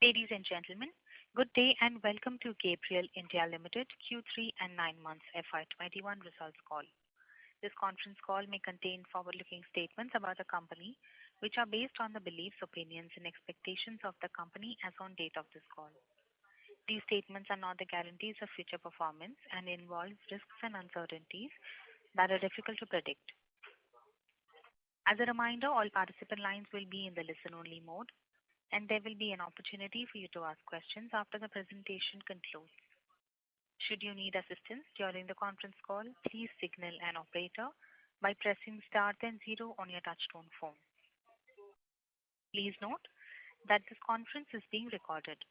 Ladies and gentlemen, good day and welcome to Gabriel India Limited Q3 and 9 months FY21 results call. This conference call may contain forward-looking statements about the company, which are based on the beliefs, opinions, and expectations of the company as on date of this call. These statements are not the guarantees of future performance and involve risks and uncertainties that are difficult to predict. As a reminder, all participant lines will be in the listen-only mode, and there will be an opportunity for you to ask questions after the presentation concludes. Should you need assistance during the conference call, please signal an operator by pressing star then 0 on your touchtone phone. Please note that this conference is being recorded.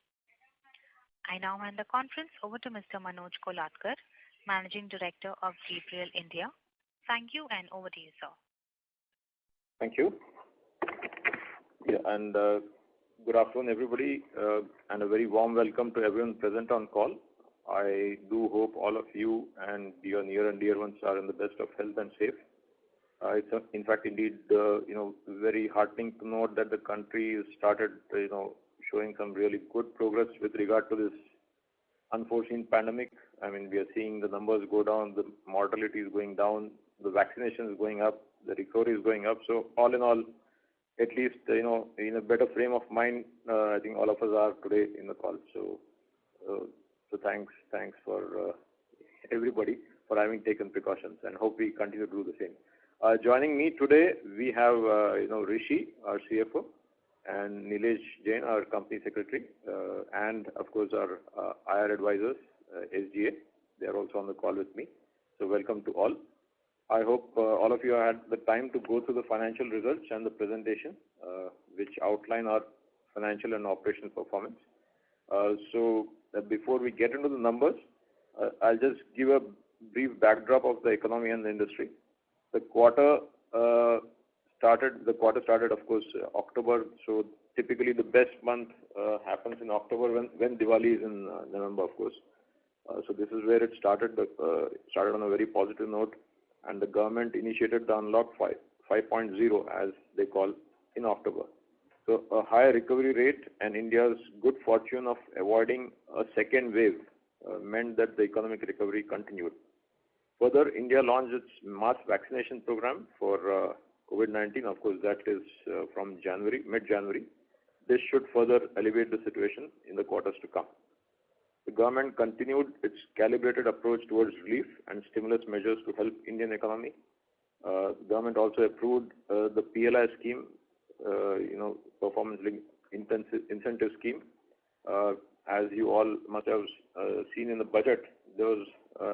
I now hand the conference over to Mr. Manoj Kolatkar, Managing Director of Gabriel India. Thank you, and over to you, sir. Thank you. Good afternoon, everybody, and a very warm welcome to everyone present on call. I do hope all of you and your near and dear ones are in the best of health and safe. It's in fact indeed, very heartening to note that the country has started, showing some really good progress with regard to this unforeseen pandemic. I mean, we are seeing the numbers go down, the mortality is going down, the vaccination is going up, the recovery is going up. So all in all, at least, in a better frame of mind, I think all of us are today in the call. So thanks for everybody for having taken precautions, and hope we continue to do the same. Joining me today, we have, Rishi, our CFO, and Nilesh Jain, our company secretary, and of course our IR advisors, SGA. They are also on the call with me. So welcome to all. I hope all of you had the time to go through the financial results and the presentation, which outline our financial and operational performance. So before we get into the numbers, I'll just give a brief backdrop of the economy and the industry. The quarter started, of course, October. So typically the best month happens in October when Diwali is in November, of course. So this is where it started. Started on a very positive note. And the government initiated the Unlock 5.0, as they call, in October. So a higher recovery rate and India's good fortune of avoiding a second wave meant that the economic recovery continued. Further, India launched its mass vaccination program for COVID-19. Of course, that is from mid-January. This should further elevate the situation in the quarters to come. The government continued its calibrated approach towards relief and stimulus measures to help Indian economy. The government also approved the PLI scheme, performance linked incentive scheme. As you all must have seen in the budget, there was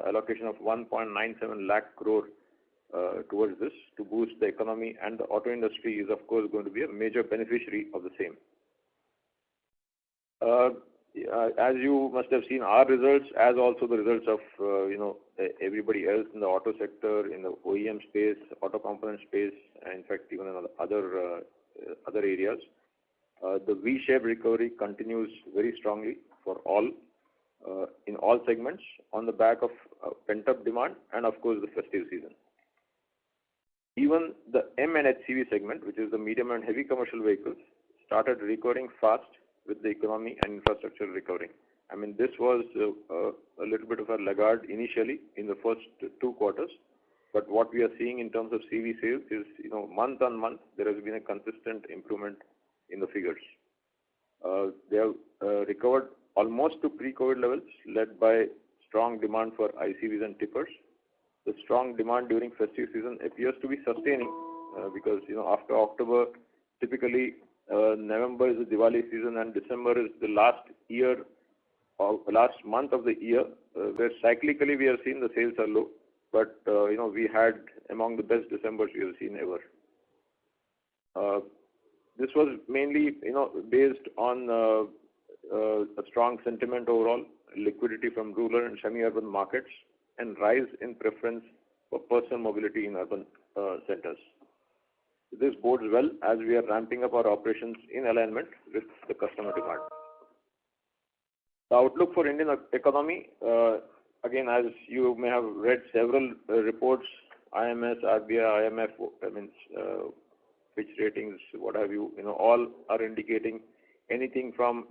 allocation of 1.97 lakh crore towards this to boost the economy, and the auto industry is of course going to be a major beneficiary of the same. As you must have seen our results, as also the results of everybody else in the auto sector, in the OEM space, auto component space, and in fact even in other areas. The V-shaped recovery continues very strongly for all in all segments on the back of pent-up demand and of course the festive season. Even the M and HCV segment, which is the medium and heavy commercial vehicles, started recovering fast with the economy and infrastructure recovering. I mean, this was a little bit of a laggard initially in the first 2 quarters, but what we are seeing in terms of CV sales is, month on month, there has been a consistent improvement in the figures. They have recovered almost to pre-COVID levels, led by strong demand for ICVs and tippers. The strong demand during festive season appears to be sustaining because, after October, typically November is the Diwali season and December is the last month of the year, where cyclically we have seen the sales are low, but we had among the best Decembers we have seen ever. This was mainly based on a strong sentiment overall, liquidity from rural and semi-urban markets, and rise in preference for personal mobility in urban centers. This bodes well as we are ramping up our operations in alignment with the customer demand. The outlook for Indian economy, again, as you may have read several reports, IMS, RBI, IMF, Fitch ratings, what have you, all are indicating anything from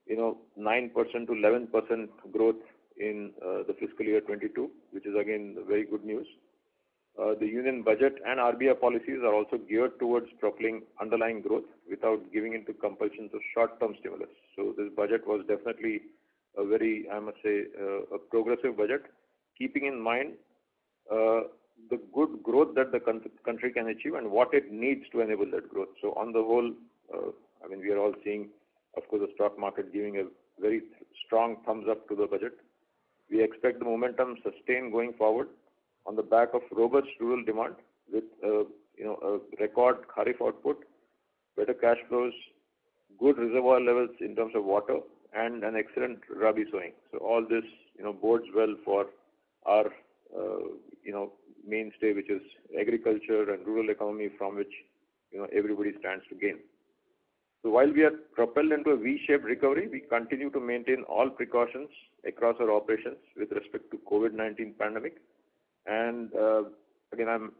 9% to 11% growth in the fiscal year 22, which is again very good news. The union budget and RBI policies are also geared towards propelling underlying growth without giving into compulsions of short-term stimulus. So this budget was definitely a very, I must say, a progressive budget, keeping in mind the good growth that the country can achieve and what it needs to enable that growth. So on the whole, we are all seeing, of course, the stock market giving a very strong thumbs up to the budget. We expect the momentum sustain going forward on the back of robust rural demand with a record kharif output, better cash flows, good reservoir levels in terms of water, and an excellent rabi sowing. So all this bodes well for our mainstay, which is agriculture and rural economy, from which everybody stands to gain. So while we are propelled into a V-shaped recovery, we continue to maintain all precautions across our operations with respect to COVID-19 pandemic. And again, I'm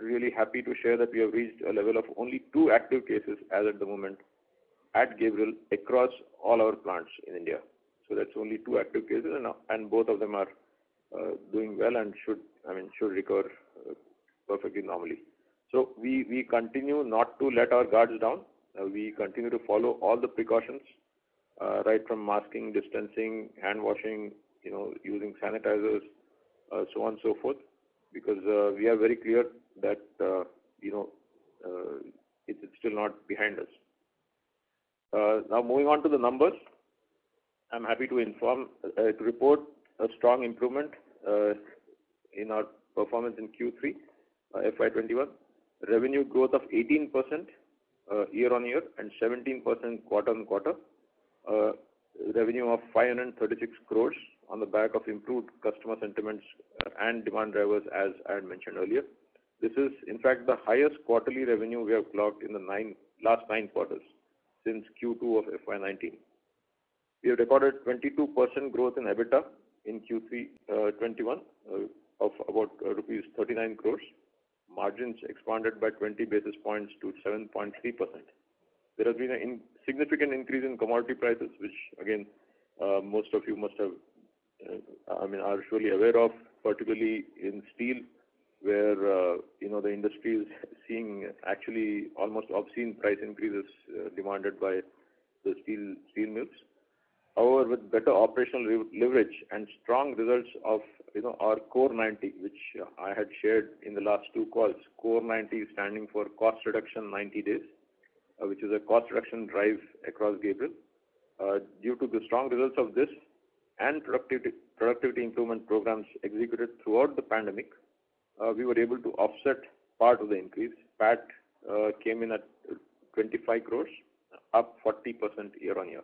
really happy to share that we have reached a level of only 2 active cases as at the moment at Gabriel across all our plants in India. So that's only 2 active cases, and both of them are doing well and should recover perfectly normally. So we continue not to let our guards down. We continue to follow all the precautions, right from masking, distancing, hand washing, using sanitizers, so on and so forth, because we are very clear that it's still not behind us. Now moving on to the numbers, I'm happy to report a strong improvement in our performance in Q3 FY21. Revenue growth of 18% year on year and 17% quarter on quarter. Revenue of 536 crores on the back of improved customer sentiments and demand drivers, as I had mentioned earlier. This is, in fact, the highest quarterly revenue we have clocked in the last 9 quarters since Q2 of FY19. We have recorded 22% growth in EBITDA in Q3 21 of about rupees 39 crores. Margins expanded by 20 basis points to 7.3%. There has been a significant increase in commodity prices, which again most of you must have, are surely aware of, particularly in steel, where the industry is seeing actually almost obscene price increases demanded by the steel mills. However, with better operational leverage and strong results of our Core 90, which I had shared in the last 2 calls, Core 90 is standing for Cost Reduction 90 Days, which is a cost reduction drive across Gabriel. Due to the strong results of this and productivity improvement programs executed throughout the pandemic, we were able to offset part of the increase. PAT came in at 25 crores, up 40% year on year.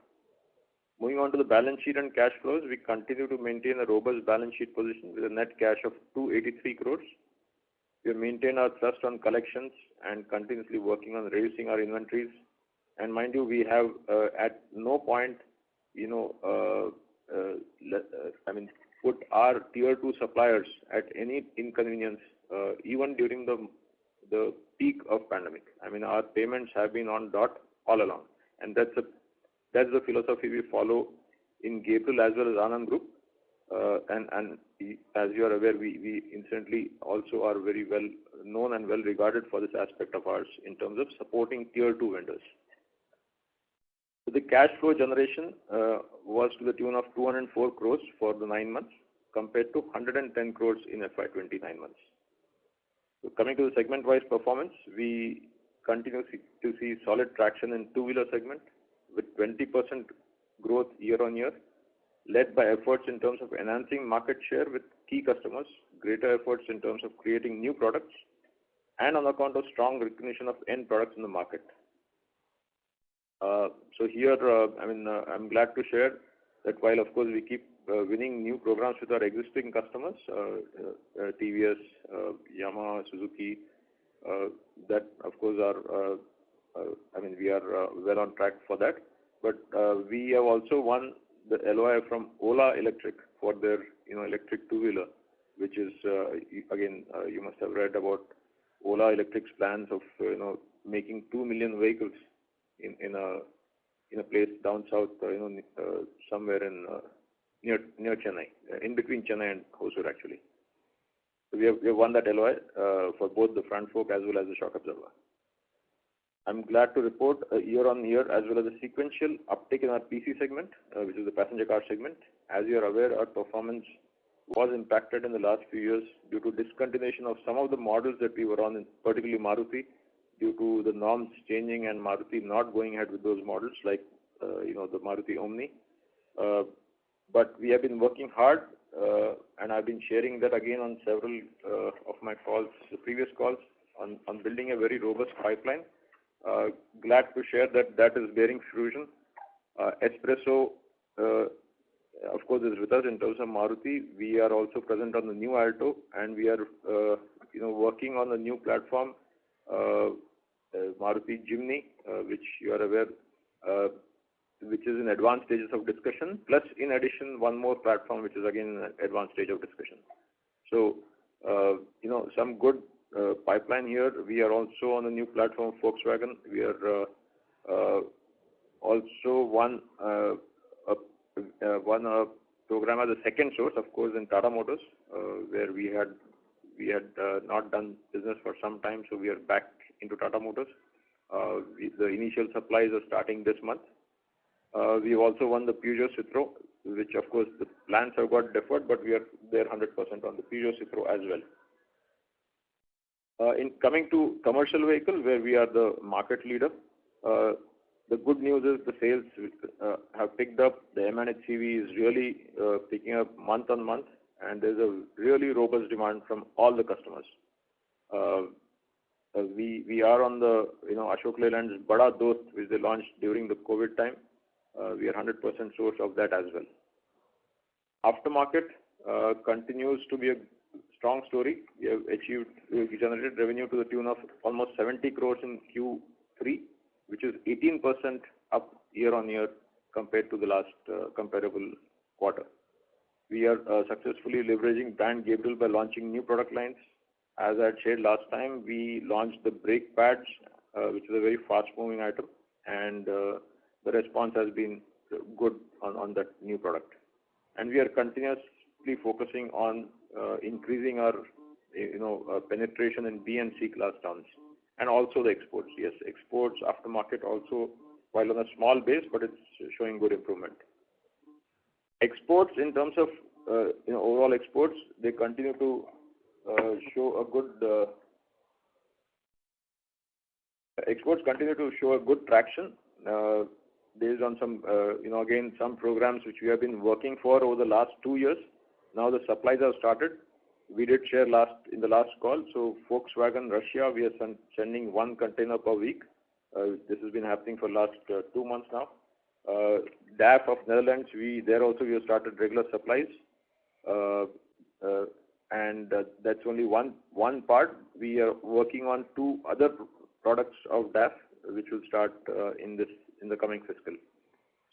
Moving on to the balance sheet and cash flows, we continue to maintain a robust balance sheet position with a net cash of 283 crores. We have maintained our thrust on collections and continuously working on reducing our inventories. And mind you, we have at no point, put our tier 2 suppliers at any inconvenience, even during the peak of pandemic. Our payments have been on dot all along, and that's the philosophy we follow in Gabriel as well as Anand Group. And as you are aware, we incidentally also are very well known and well regarded for this aspect of ours in terms of supporting tier 2 vendors. So the cash flow generation was to the tune of 204 crores for the 9 months compared to 110 crores in FY20 9 months. So coming to the segment-wise performance, we continue to see solid traction in two-wheeler segment with 20% growth year on year, led by efforts in terms of enhancing market share with key customers, greater efforts in terms of creating new products, and on account of strong recognition of end products in the market. So here, I'm glad to share that while of course we keep winning new programs with our existing customers, TVS, Yamaha, Suzuki, that of course are, we are well on track for that. But we have also won the LOI from Ola Electric for their electric two-wheeler, which is again you must have read about Ola Electric's plans of making 2 million vehicles in a in a place down south, somewhere in near Chennai, in between Chennai and Hosur actually. So we have won that LOI for both the front fork as well as the shock absorber. I'm glad to report a year-on-year as well as a sequential uptick in our PC segment, which is the passenger car segment. As you are aware, our performance was impacted in the last few years due to discontinuation of some of the models that we were on, particularly Maruti, due to the norms changing and Maruti not going ahead with those models like, the Maruti Omni. But we have been working hard, and I've been sharing that again on several of my calls, the previous calls, on building a very robust pipeline. Glad to share that is bearing fruition. Espresso, of course, is with us in terms of Maruti. We are also present on the new Alto, and we are, working on a new platform, Maruti Jimny, which you are aware, which is in advanced stages of discussion. Plus, in addition, one more platform which is again in advanced stage of discussion. So, some good pipeline here. We are also on a new platform of Volkswagen. We are also one program as a second source, of course, in Tata Motors, where we had not done business for some time, so we are back into Tata Motors. The initial supplies are starting this month. We have also won the Peugeot Citroën, which of course the plans have got deferred, but we are there 100% on the Peugeot Citroën as well. In coming to commercial vehicle, where we are the market leader, the good news is the sales have picked up. The M&HCV is really picking up month on month, and there's a really robust demand from all the customers. We are on the Ashok Leyland's Bada Dost, which they launched during the COVID time. We are 100% source of that as well. Aftermarket continues to be a strong story. We generated revenue to the tune of almost 70 crores in Q3, which is 18% up year on year compared to the last comparable quarter. We are successfully leveraging brand Gabriel by launching new product lines. As I had shared last time, we launched the brake pads, which is a very fast-moving item, and the response has been good on that new product. And we are continuously focusing on increasing our penetration in B and C class towns, and also the exports. Yes, exports aftermarket also, while on a small base, but it's showing good improvement. Exports in terms of overall exports, they continue to show a good. Exports continue to show a good traction. Based on some, again, some programs which we have been working for over the last 2 years. Now the supplies have started. We did share in the last call. So Volkswagen Russia, we are sending 1 container per week. This has been happening for the last 2 months now. DAF of Netherlands, there also we have started regular supplies. And that's only one part. We are working on 2 other products of DAF, which will start in the coming fiscal.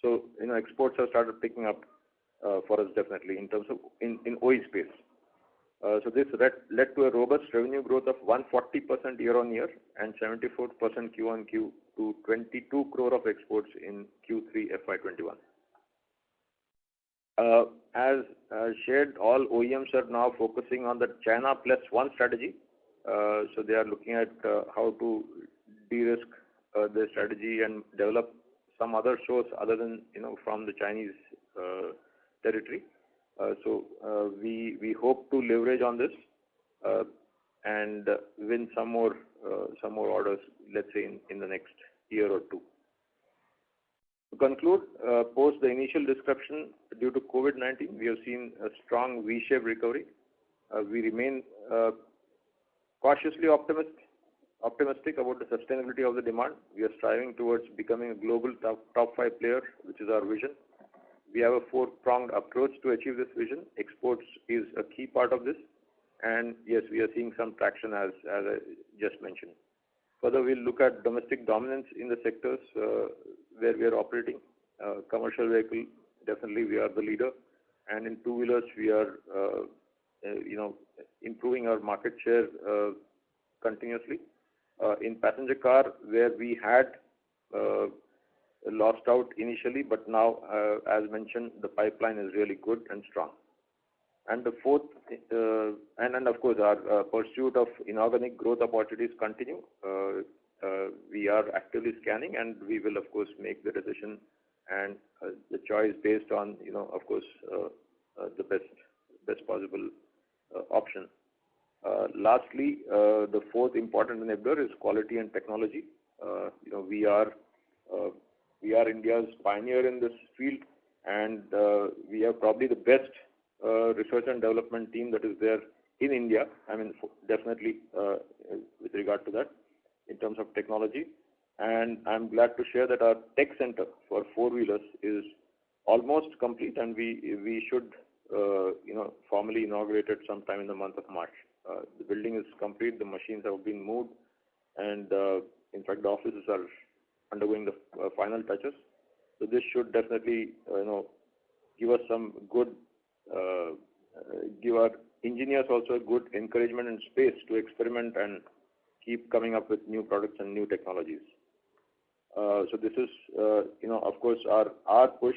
So, exports have started picking up for us definitely in terms of in OE space. So this led to a robust revenue growth of 140% year on year and 74% Q on Q to 22 crore of exports in Q3 FY21. As shared, all OEMs are now focusing on the China Plus One strategy. So they are looking at how to de-risk their strategy and develop some other source other than from the Chinese territory. So we hope to leverage on this and win some more orders, let's say in the next year or 2. To conclude, post the initial disruption due to COVID-19, we have seen a strong V-shaped recovery. We remain cautiously optimistic about the sustainability of the demand. We are striving towards becoming a global top 5 player, which is our vision. We have a 4-pronged approach to achieve this vision. Exports is a key part of this. And yes, we are seeing some traction as I just mentioned. Further, we'll look at domestic dominance in the sectors where we are operating. Commercial vehicle, definitely we are the leader. And in 2-wheelers, we are, improving our market share continuously. In passenger car, where we had lost out initially, but now, as mentioned, the pipeline is really good and strong. And the fourth, and of course, our pursuit of inorganic growth opportunities continue. We are actively scanning, and we will, of course, make the decision and the choice based on, of course, the best possible option. Lastly, the fourth important enabler is quality and technology. We are India's pioneer in this field, and we have probably the best research and development team that is there in India. I mean, definitely with regard to that in terms of technology. And I'm glad to share that our tech center for four-wheelers is almost complete, and we should formally inaugurate it sometime in the month of March. The building is complete, the machines have been moved, and in fact the offices are undergoing the final touches. So this should definitely give us some good, give our engineers also a good encouragement and space to experiment and keep coming up with new products and new technologies. So this is, of course, our push,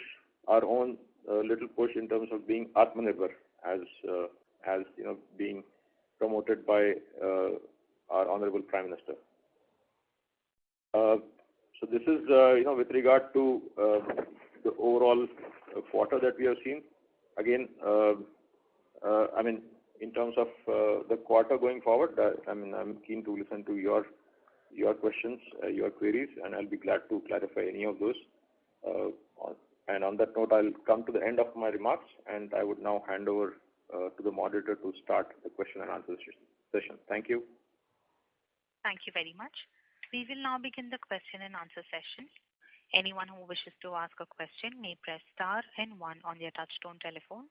our own little push in terms of being Atmanirbhar, as being promoted by our Honorable Prime Minister. So this is, with regard to the overall quarter that we have seen. Again, I mean, in terms of the quarter going forward, I'm keen to listen to your questions, your queries, and I'll be glad to clarify any of those. And on that note, I'll come to the end of my remarks, and I would now hand over to the moderator to start the question and answer session. Thank you. Thank you very much. We will now begin the question and answer session. Anyone who wishes to ask a question may press star and 1 on their touchtone telephone.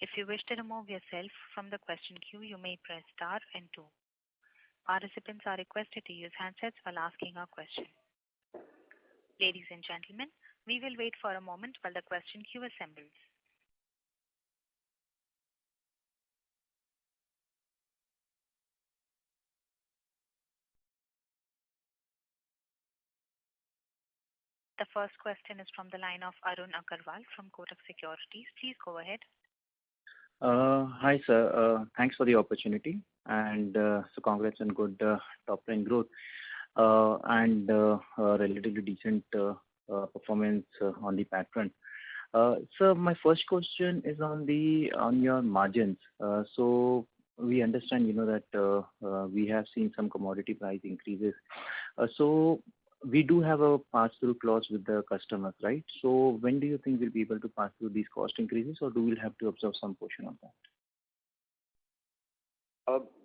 If you wish to remove yourself from the question queue, you may press star and 2. Participants are requested to use handsets while asking a question. Ladies and gentlemen, we will wait for a moment while the question queue assembles. The first question is from the line of Arun Agarwal from Kotak Securities. Please go ahead. Hi, sir. Thanks for the opportunity, and so congrats on good top line growth and relatively decent performance on the PAT front. So my first question is on your margins. So we understand, that we have seen some commodity price increases. So we do have a pass-through clause with the customers, right? So when do you think we'll be able to pass through these cost increases, or do we have to absorb some portion of that?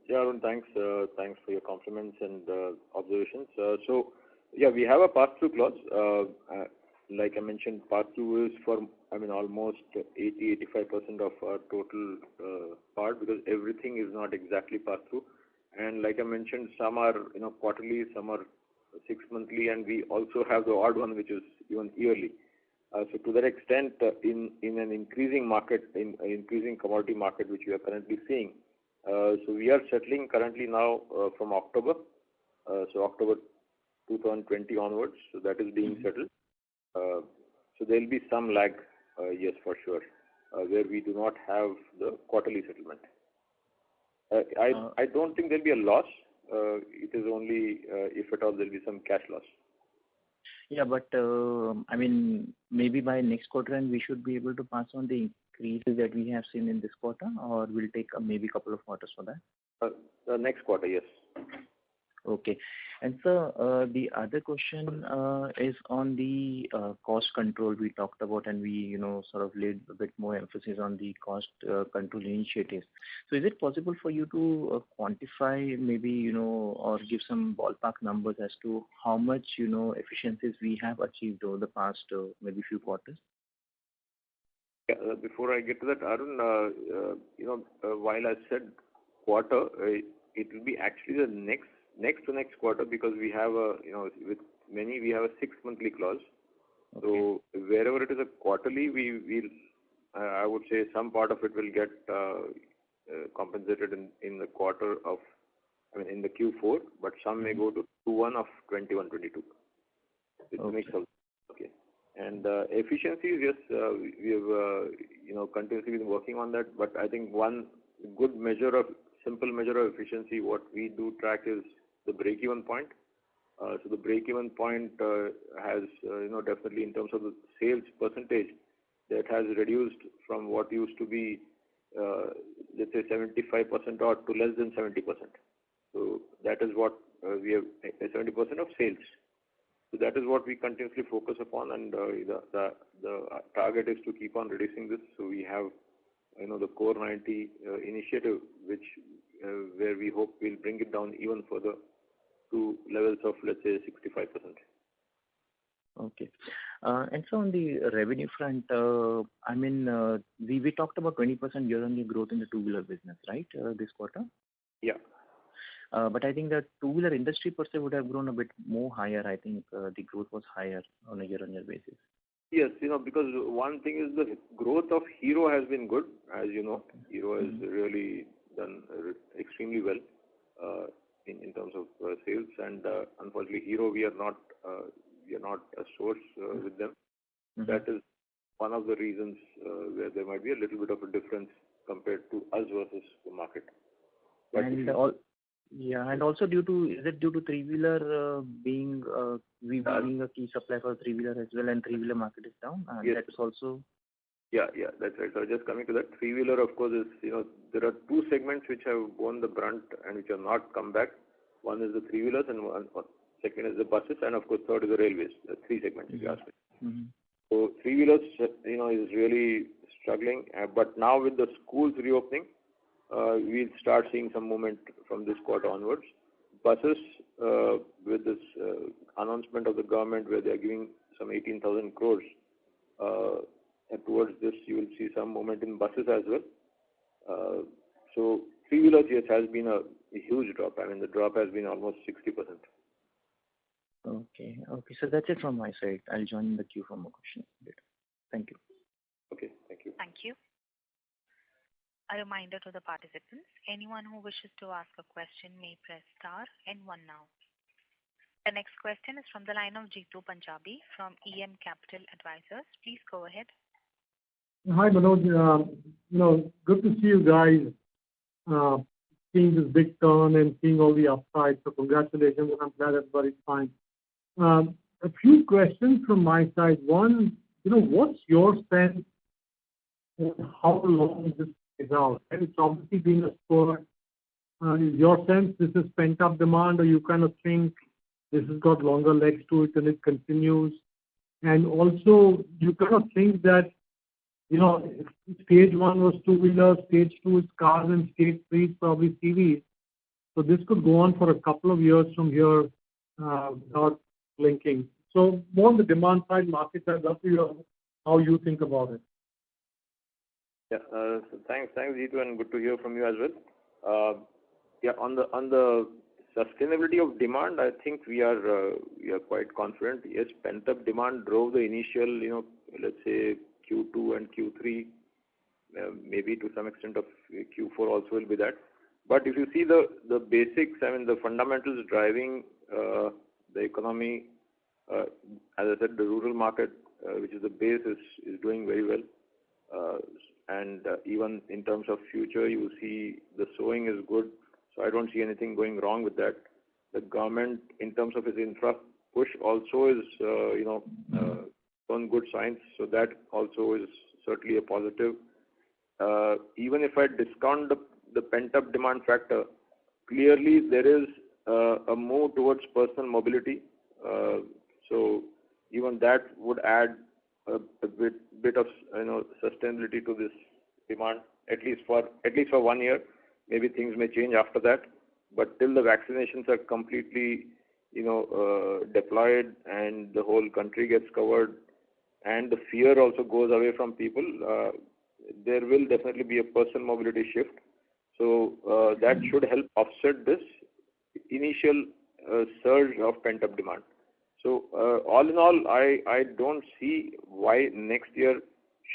Yeah, Arun, thanks for your compliments and observations. So, yeah, we have a pass-through clause. Like I mentioned, pass-through is for, almost 80-85% of our total part, because everything is not exactly pass-through. And like I mentioned, some are, quarterly, some are 6 monthly, and we also have the odd one, which is even yearly. So to that extent, in an increasing market, in an increasing commodity market, which we are currently seeing, so we are settling currently now from October, so October 2020 onwards, so that is being settled. So there will be some lag, yes, for sure, where we do not have the quarterly settlement. I don't think there will be a loss. It is only, if at all, there will be some cash loss. Yeah, but maybe by next quarter, and we should be able to pass on the increases that we have seen in this quarter, or will take maybe a couple of quarters for that? The next quarter, yes. Okay. And so the other question is on the cost control we talked about, and we sort of laid a bit more emphasis on the cost control initiatives. So is it possible for you to quantify maybe or give some ballpark numbers as to how much efficiencies we have achieved over the past maybe few quarters? Yeah, before I get to that, Arun, while I said quarter, it will be actually the next to next quarter, because we have with many we have a 6 monthly clause. Okay. So wherever it is a quarterly, I would say some part of it will get compensated in the quarter of, in the Q4, but some may go to Q1 of 21-22. It's a mix of, okay. And efficiencies, yes, we have continuously been working on that. But I think one simple measure of efficiency, what we do track is the break-even point. So the break-even point has, definitely in terms of the sales percentage, that has reduced from what used to be, let's say 75% or to less than 70%. So that is what we have, 70% of sales. So that is what we continuously focus upon, and the target is to keep on reducing this. So we have, the Core 90 initiative, which where we hope we'll bring it down even further to levels of, let's say, 65%. Okay. And so on the revenue front, we talked about 20% year-on-year growth in the two-wheeler business, right, this quarter? Yeah. But I think the two-wheeler industry per se would have grown a bit more higher. I think the growth was higher on a year-on-year basis. Yes, because one thing is the growth of Hero has been good. As you know, Hero has really done extremely well in terms of sales, and unfortunately, Hero we are not a source with them. Mm-hmm. That is one of the reasons where there might be a little bit of a difference compared to us versus the market. But and also is it due to three-wheeler being a key supplier for three-wheeler as well, and three-wheeler market is down, and yes. That is also. Yeah, that's right. So just coming to that, three-wheeler, of course, is, there are two segments which have borne the brunt and which have not come back. One is the three-wheelers, and second is the buses, and of course, third is the railways. The three segments, if you ask me. Mm-hmm. So three-wheelers, is really struggling. But now with the schools reopening, we'll start seeing some movement from this quarter onwards. Buses, with this announcement of the government where they are giving some 18,000 crores, and towards this you will see some movement in buses as well. So three-wheelers, yes, has been a huge drop. I mean, the drop has been almost 60%. Okay. So that's it from my side. I'll join the queue for more questions later. Thank you. Okay, thank you. Thank you. A reminder to the participants, anyone who wishes to ask a question may press star and 1 now. The next question is from the line of Jeetu Panjabi from EM Capital Advisors. Please go ahead. Hi, Manoj. Good to see you guys seeing this big turn and seeing all the upside. So congratulations, and I'm glad everybody's fine. A few questions from my side. One, what's your sense on how long this is out? And it's obviously been a spurt. Is your sense this is pent-up demand, or you kind of think this has got longer legs to it and it continues? And also, you kind of think that, stage 1 was two-wheelers, stage 2 is cars, and stage 3 is probably CVs. So this could go on for a couple of years from here without blinking. So more on the demand side market, I'd love to hear how you think about it. Yeah, so thanks, Jeetu, and good to hear from you as well. On the sustainability of demand, I think we are quite confident. Yes, pent-up demand drove the initial, let's say Q2 and Q3, maybe to some extent of Q4 also will be that. But if you see the basics, I mean the fundamentals driving the economy, as I said, the rural market, which is the base, is doing very well. And even in terms of future, you see the sowing is good. So I don't see anything going wrong with that. The government, in terms of its infra push, also is, on good signs. So that also is certainly a positive. Even if I discount the pent-up demand factor, clearly there is a move towards personal mobility. So even that would add a bit of sustainability to this demand, at least for 1 year. Maybe things may change after that, but till the vaccinations are completely deployed and the whole country gets covered and the fear also goes away from people, there will definitely be a personal mobility shift. So that should help offset this initial surge of pent-up demand. So all in all, I don't see why next year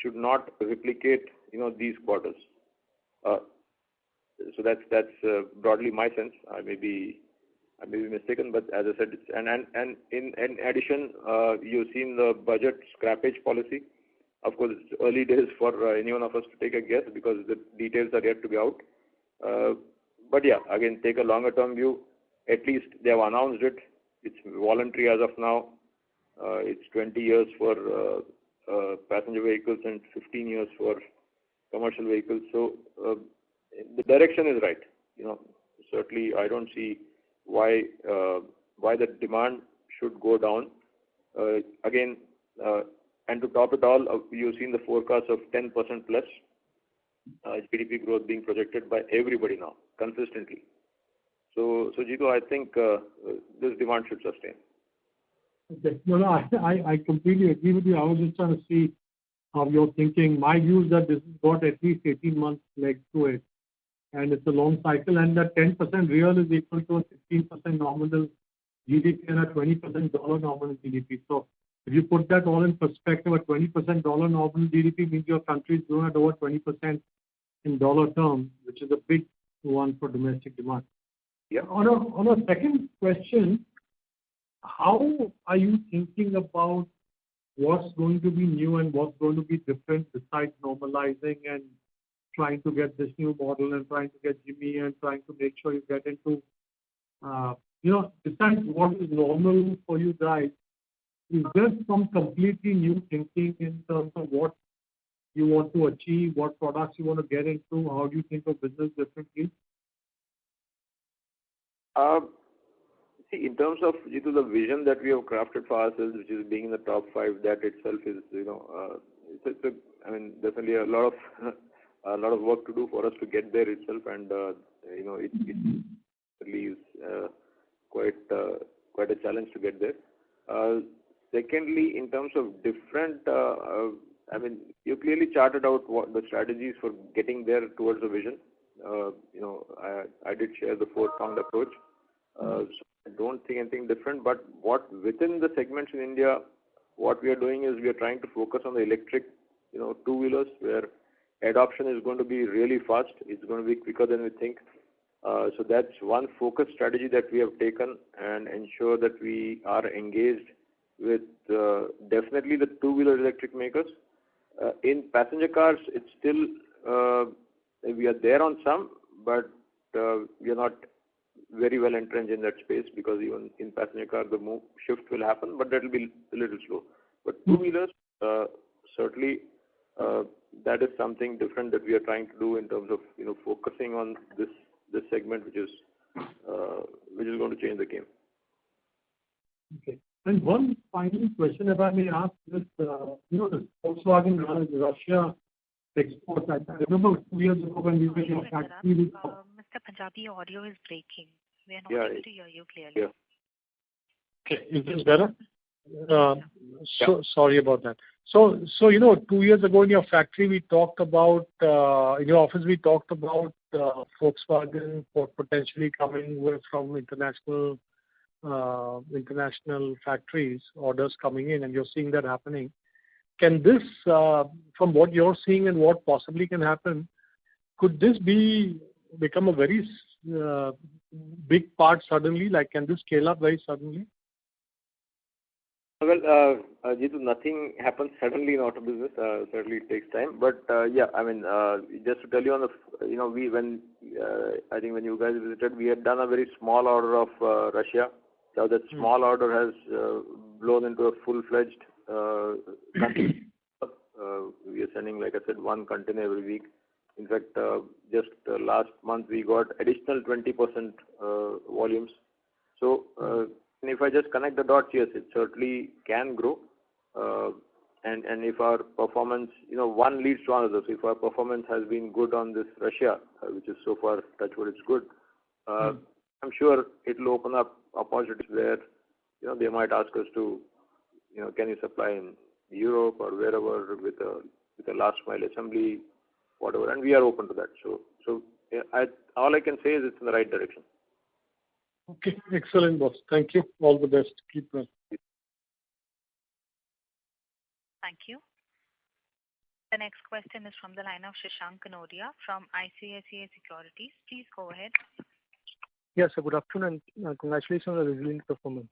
should not replicate these quarters. So that's broadly my sense. I may be I may be mistaken, but as I said, and in addition, you've seen the budget scrappage policy. Of course, it's early days for any one of us to take a guess because the details are yet to be out. But yeah, again, take a longer term view. At least they have announced it. It's voluntary as of now. It's 20 years for passenger vehicles and 15 years for commercial vehicles. So the direction is right. Certainly I don't see why the demand should go down. Again, and to top it all, you've seen the forecast of 10% plus GDP growth being projected by everybody now consistently. So Jitu, I think this demand should sustain. Okay. No, I completely agree with you. I was just trying to see how you're thinking. My view is that this has got at least 18 months legs to it, and it's a long cycle, and that 10% real is equal to a 16% nominal GDP and a 20% dollar nominal GDP. So if you put that all in perspective, a 20% dollar nominal GDP means your country is growing at over 20% in dollar terms, which is a big one for domestic demand. Yeah. On a second question, how are you thinking about what's going to be new and what's going to be different besides normalizing and trying to get this new model and trying to get Jimmy and trying to make sure you get into, besides what is normal for you guys, is there some completely new thinking in terms of what you want to achieve, what products you want to get into, how do you think of business differently? See, in terms of the vision that we have crafted for ourselves, which is being in the top 5, that itself is, definitely a lot of work to do for us to get there itself, and it really is quite a challenge to get there. Secondly, in terms of different, you clearly charted out what the strategies for getting there towards the vision. I did share the 4-pronged approach. So I don't think anything different, but what within the segments in India, what we are doing is we are trying to focus on the electric, two-wheelers, where adoption is going to be really fast. It's going to be quicker than we think. So that's one focus strategy that we have taken, and ensure that we are engaged with definitely the two-wheeler electric makers. In passenger cars, it's still, we are there on some, but we are not very well entrenched in that space, because even in passenger car the shift will happen, but that will be a little slow. But two-wheelers, certainly that is something different that we are trying to do in terms of focusing on this segment, which is going to change the game. Okay. And one final question, if I may ask, this the Volkswagen Russia exports. I remember 2 years ago when we were in a factory. Mr. Punjabi, your audio is breaking. We are not able to hear you clearly. Yeah. Okay, is this better? Sorry about that. So 2 years ago in your factory, we talked about, in your office, we talked about Volkswagen potentially coming from international factories, orders coming in, and you're seeing that happening. Can this, from what you're seeing and what possibly can happen, could this become a very big part suddenly? Like, can this scale up very suddenly? Well, Jitu, nothing happens suddenly in auto business. Certainly it takes time. But just to tell you on the, I think when you guys visited, we had done a very small order of Russia. Now that small order has blown into a full-fledged country. We are sending, like I said, 1 container every week. In fact, just last month we got additional 20% volumes. So, and if I just connect the dots, yes, it certainly can grow. And if our performance, one leads to another. So if our performance has been good on this Russia, which is so far, touch wood, it's good. I'm sure it will open up opportunities where, they might ask us to, can you supply in Europe or wherever with a last mile assembly, whatever, and we are open to that. So all I can say is it's in the right direction. Okay, excellent, boss. Thank you. All the best. Keep well. Thank you. The next question is from the line of Shashank Kanodia from ICICI Securities. Please go ahead. Yes, sir. Good afternoon, and congratulations on the resilient performance.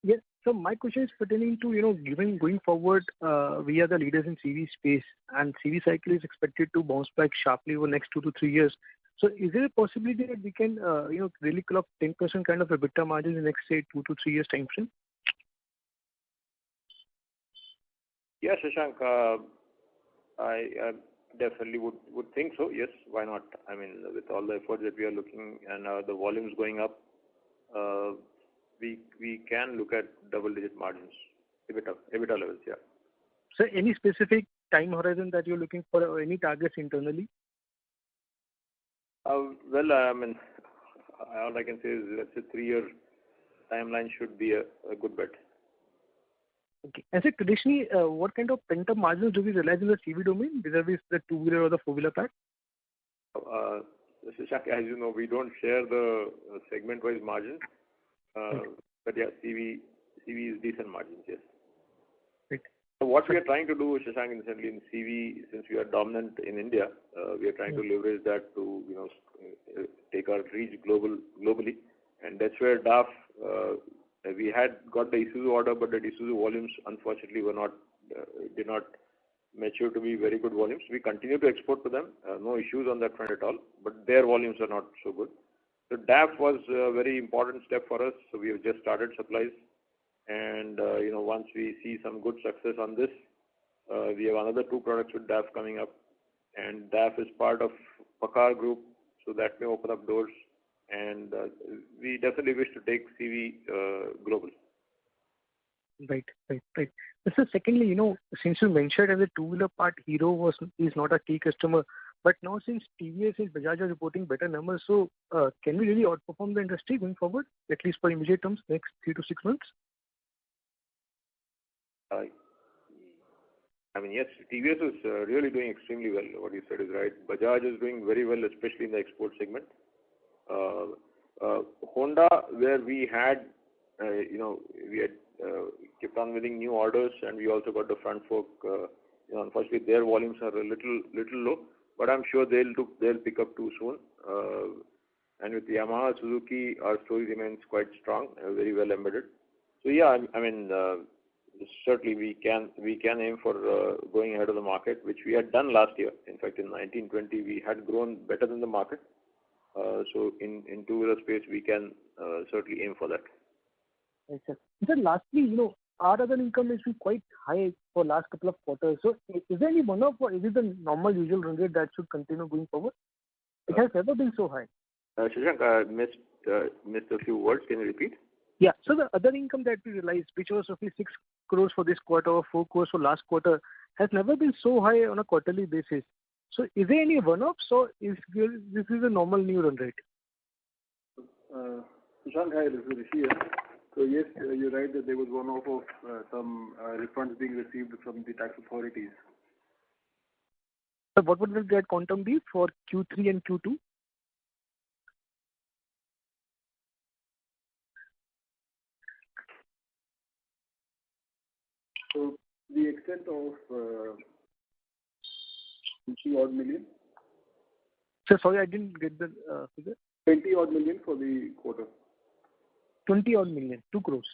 Yes, so my question is pertaining to, given going forward, we are the leaders in CV space, and CV cycle is expected to bounce back sharply over the next 2 to 3 years. So is there a possibility that we can, really clock 10% kind of EBITDA margins in the next, say, 2 to 3 years time frame? Yeah, Shashank, I definitely would think so. Yes, why not? I mean, with all the efforts that we are looking and the volumes going up, we can look at double-digit margins, EBITDA levels, yeah. So any specific time horizon that you're looking for, or any targets internally? Well, I mean, all I can say is let's say 3-year timeline should be a good bet. Okay. And so traditionally, what kind of pent-up margins do we realize in the CV domain vis-a-vis the two-wheeler or the four-wheeler part? Shashank, as you know, we don't share the segment-wise margins. But yeah, CV is decent margins, yes. Right. So what we are trying to do, Shashank, incidentally in CV, since we are dominant in India, we are trying to leverage that to take our reach globally, and that's where DAF. We had got the Isuzu order, but the Isuzu volumes unfortunately did not mature to be very good volumes. We continue to export to them, no issues on that front at all, but their volumes are not so good. So DAF was a very important step for us. So we have just started supplies, and once we see some good success on this, we have another 2 products with DAF coming up, and DAF is part of PACCAR Group, so that may open up doors, and we definitely wish to take CV global. Right. So secondly, since you mentioned as a two-wheeler part, Hero is not a key customer. But now since TVS and Bajaj are reporting better numbers, so can we really outperform the industry going forward, at least for immediate terms, next 3 to 6 months? I mean, yes, TVS is really doing extremely well. What you said is right. Bajaj is doing very well, especially in the export segment. Honda, where we had kept on winning new orders, and we also got the front fork. Unfortunately, their volumes are a little low. But I'm sure they'll pick up too soon. And with Yamaha, Suzuki, our story remains quite strong, very well embedded. So yeah, I mean, certainly we can aim for going ahead of the market, which we had done last year. In fact, in 1920 we had grown better than the market. So in two-wheeler space, we can certainly aim for that. Right, sir. Then lastly, our other income has been quite high for last couple of quarters. So is there any one-off, or is it the normal usual run rate that should continue going forward? It has never been so high. Shashank, I missed a few words. Can you repeat? Yeah. So the other income that we realized, which was roughly 6 crores for this quarter or 4 crores for last quarter, has never been so high on a quarterly basis. So is there any one-off? So this is a normal new run rate? Shashank, hi, this is Rishi here. So yes, you're right that there was one-off of some refunds being received from the tax authorities. So what would that quantum be for Q3 and Q2? So the extent of 20 odd million. So sorry, I didn't get the figure. 20 odd million for the quarter. 20 odd million, 2 crores.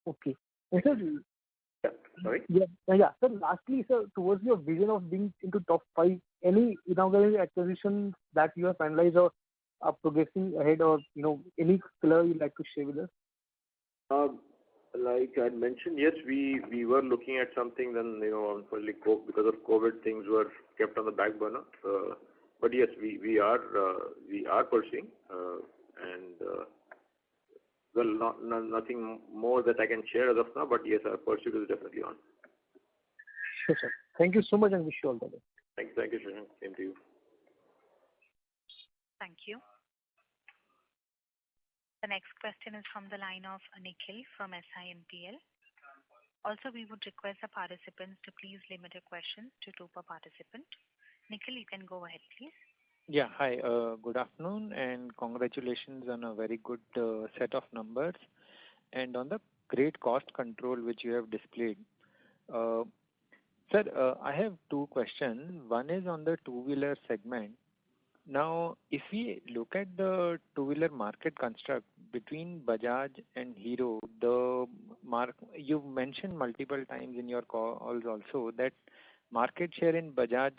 Okay. And sir, Sorry? Yeah. So lastly, sir, towards your vision of being into top 5, any inorganic acquisitions that you have finalized or are progressing ahead, or any color you'd like to share with us? Like I mentioned, yes, we were looking at something. Then unfortunately, because of COVID, things were kept on the back burner. But yes, we are pursuing, and well, nothing more that I can share as of now. But yes, our pursuit is definitely on. Sure, sir. Thank you so much, and wish you all the best. Thank you, Shashank. Same to you. Thank you. The next question is from the line of Nikhil from SIMPL. Also, we would request the participants to please limit your questions to 2 per participant. Nikhil, you can go ahead, please. Yeah, hi. Good afternoon, and congratulations on a very good set of numbers. And on the great cost control which you have displayed. Sir, I have two questions. One is on the two-wheeler segment. Now, if we look at the two-wheeler market construct between Bajaj and Hero, you've mentioned multiple times in your calls also that market share in Bajaj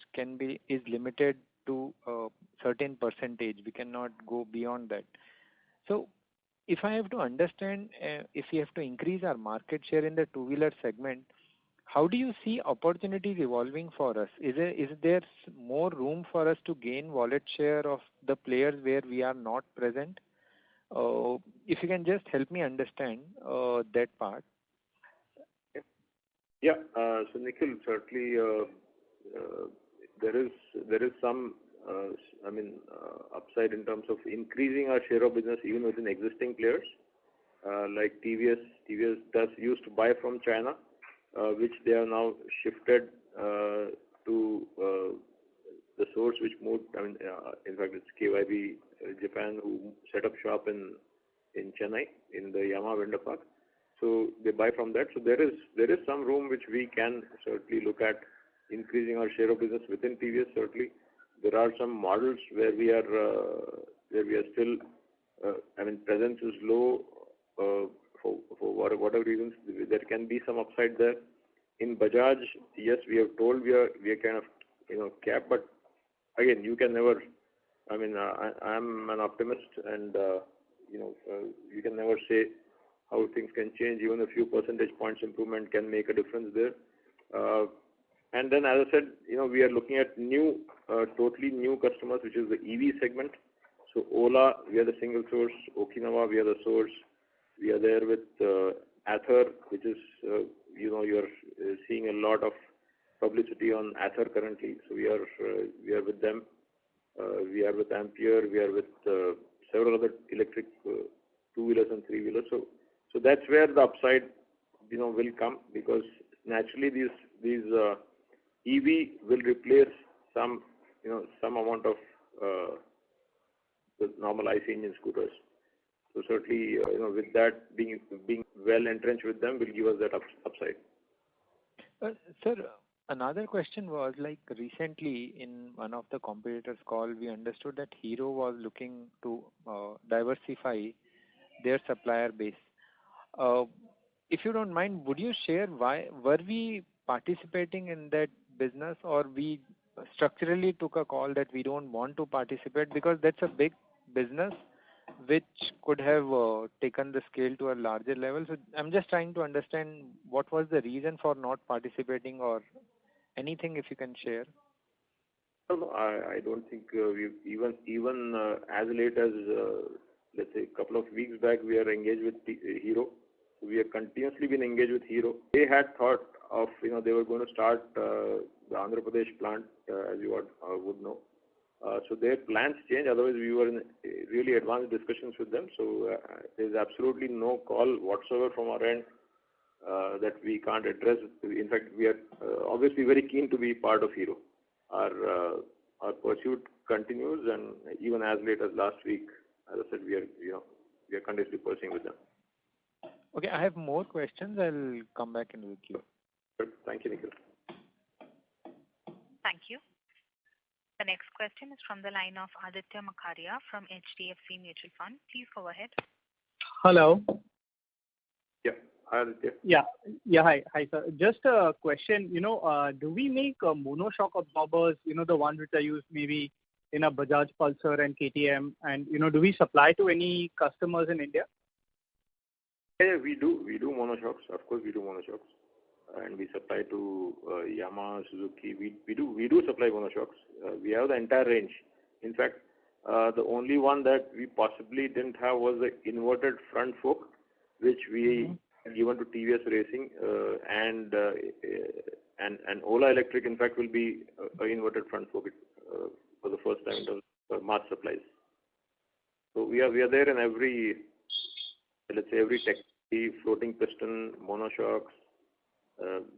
is limited to a certain percentage. We cannot go beyond that. So, if I have to understand, if we have to increase our market share in the two-wheeler segment, how do you see opportunities evolving for us? Is there more room for us to gain wallet share of the players where we are not present? If you can just help me understand that part. Yeah. So Nikhil, certainly there is some upside in terms of increasing our share of business even within existing players. Like TVS used to buy from China, which they are now shifted to the source which moved. In fact, it's KYB Japan who set up shop in Chennai in the Yamaha vendor park. So they buy from that. So there is some room which we can certainly look at increasing our share of business within TVS. Certainly, there are some models where we are still. Presence is low for whatever reasons. There can be some upside there. In Bajaj, yes, we have told we are kind of capped, but again, you can never. I'm an optimist, and you can never say how things can change. Even a few percentage points improvement can make a difference there. And then, as I said, we are looking at totally new customers, which is the EV segment. So Ola, we are the single source. Okinawa, we are the source. We are there with Ather, which is, you're seeing a lot of publicity on Ather currently. So we are with them. We are with Ampere. We are with several other electric two-wheelers and three-wheelers. So that's where the upside, will come, because naturally these EV will replace some amount of the normal IC engine scooters. So certainly, with that being well entrenched with them will give us that upside. Sir, another question was, like, recently in one of the competitors' call, we understood that Hero was looking to diversify their supplier base. If you don't mind, would you share why were we participating in that business, or we structurally took a call that we don't want to participate, because that's a big business which could have taken the scale to a larger level. So I'm just trying to understand what was the reason for not participating, or anything if you can share. No, I don't think we've even as late as let's say a couple of weeks back, we are engaged with Hero. We have continuously been engaged with Hero. They had thought of, they were going to start the Andhra Pradesh plant, as you would know. So their plans changed. Otherwise, we were in really advanced discussions with them. So there's absolutely no call whatsoever from our end that we can't address. In fact, we are obviously very keen to be part of Hero. Our pursuit continues, and even as late as last week, as I said, we are continuously pursuing with them. Okay, I have more questions. I'll come back into the queue. Good. Thank you, Nikhil. Thank you. The next question is from the line of Aditya Makharia from HDFC Mutual Fund. Please go ahead. Hello. Yeah. Hi, Aditya. Yeah. Hi, sir. Just a question. Do we make monoshock absorbers? The ones which are used maybe in a Bajaj Pulsar and KTM, and do we supply to any customers in India? Yeah, we do. We do monoshocks. Of course, we do monoshocks, and we supply to Yamaha, Suzuki. We do supply monoshocks. We have the entire range. In fact, the only one that we possibly didn't have was the inverted front fork, which we given to TVS Racing, and Ola Electric. In fact, will be an inverted front fork for the first time in terms of mass supplies. So we are there in every, let's say, every technology, floating piston, monoshocks,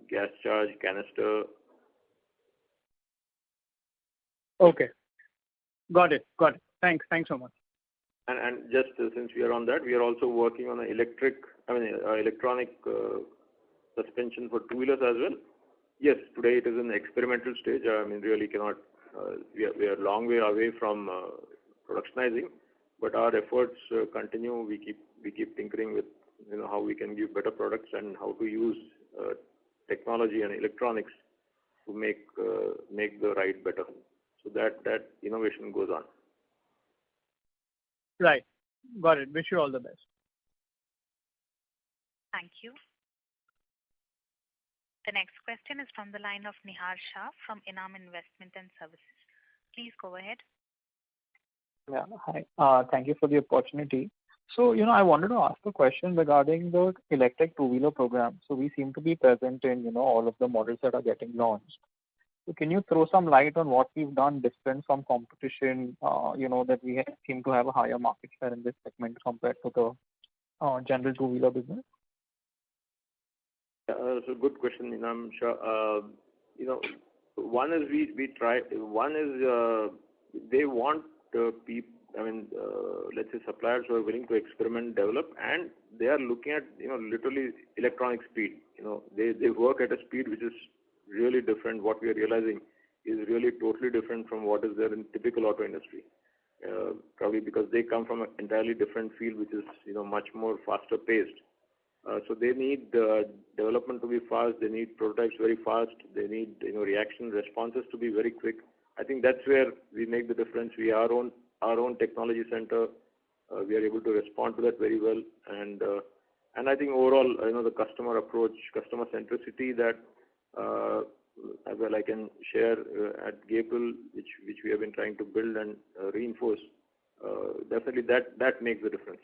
gas charge, canister. Okay. Got it. Thanks so much. And just since we are on that, we are also working on an electronic suspension for two-wheelers as well. Yes, today it is in experimental stage. Really cannot. We are a long way away from productionizing, but our efforts continue. We keep tinkering with how we can give better products and how to use technology and electronics to make the ride better. So that innovation goes on. Right. Got it. Wish you all the best. Thank you. The next question is from the line of Nihar Shah from Enam Investment and Services. Please go ahead. Yeah. Hi. Thank you for the opportunity. So, I wanted to ask a question regarding the electric two-wheeler program. So we seem to be present in, all of the models that are getting launched. So can you throw some light on what we've done different from competition, that we seem to have a higher market share in this segment compared to the general two-wheeler business? It's a good question, Inam Shah. One is we try. One is they want people. Let's say suppliers who are willing to experiment, develop, and they are looking at literally electronic speed. They work at a speed which is really different. What we are realizing is really totally different from what is there in typical auto industry. Probably because they come from an entirely different field, which is much more faster paced. So they need development to be fast. They need prototypes very fast. They need reaction responses to be very quick. I think that's where we make the difference. We are our own technology center. We are able to respond to that very well, and I think overall, the customer approach, customer centricity that I can share at Gabriel, which we have been trying to build and reinforce. Definitely, that makes the difference.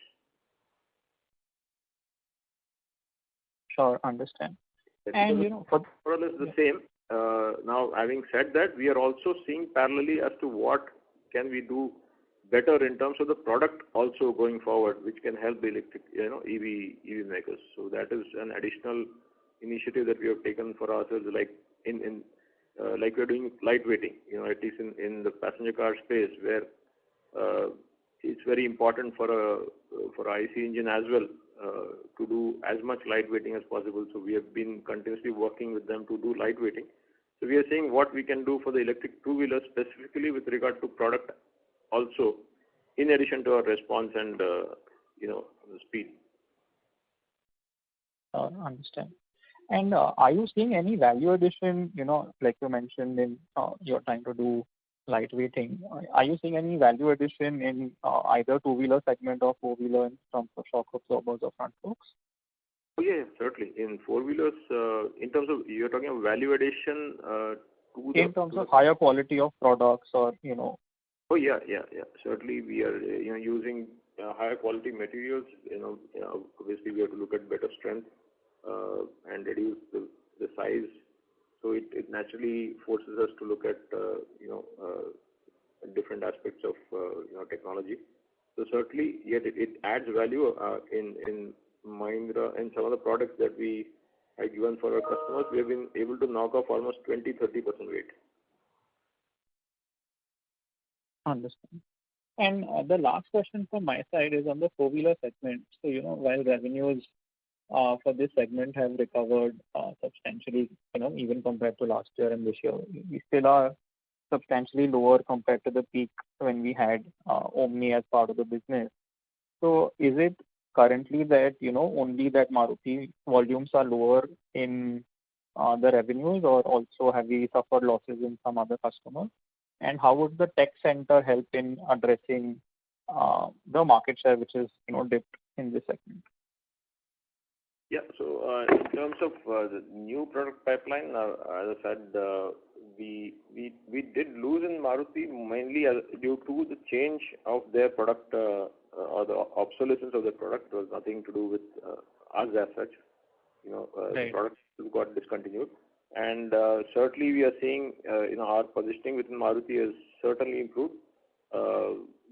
Sure, understand. And more or less the same. Now, having said that, we are also seeing parallelly as to what can we do better in terms of the product also going forward, which can help the electric, EV makers. So that is an additional initiative that we have taken for ourselves, like like we're doing lightweighting. At least in the passenger car space, where it's very important for IC engine as well to do as much lightweighting as possible. So we have been continuously working with them to do lightweighting. So we are seeing what we can do for the electric two-wheelers specifically with regard to product also, in addition to our response and the speed. Understand. And are you seeing any value addition? Like you mentioned in you're trying to do lightweighting. Are you seeing any value addition in either two-wheeler segment or four-wheeler in terms of shock absorbers or front forks? Oh yeah, certainly. In four-wheelers, in terms of you're talking of value addition in terms of higher quality of products or Oh yeah. Certainly, we are using higher quality materials. Obviously, we have to look at better strength and reduce the size. So it naturally forces us to look at different aspects of technology. So certainly, yet it adds value in Mahindra and some of the products that we have given for our customers. We have been able to knock off almost 20-30% weight. Understand. And the last question from my side is on the four-wheeler segment. So, while revenues for this segment have recovered substantially, even compared to last year and this year, we still are substantially lower compared to the peak when we had Omni as part of the business. So, is it currently that, only that Maruti volumes are lower in the revenues, or also have we suffered losses in some other customers? And how would the tech center help in addressing the market share which is dipped in this segment? Yeah. So in terms of the new product pipeline, as I said, we did lose in Maruti mainly due to the change of their product or the obsolescence of the product. It was nothing to do with us as such. The product got discontinued. And certainly we are seeing our positioning within Maruti has certainly improved.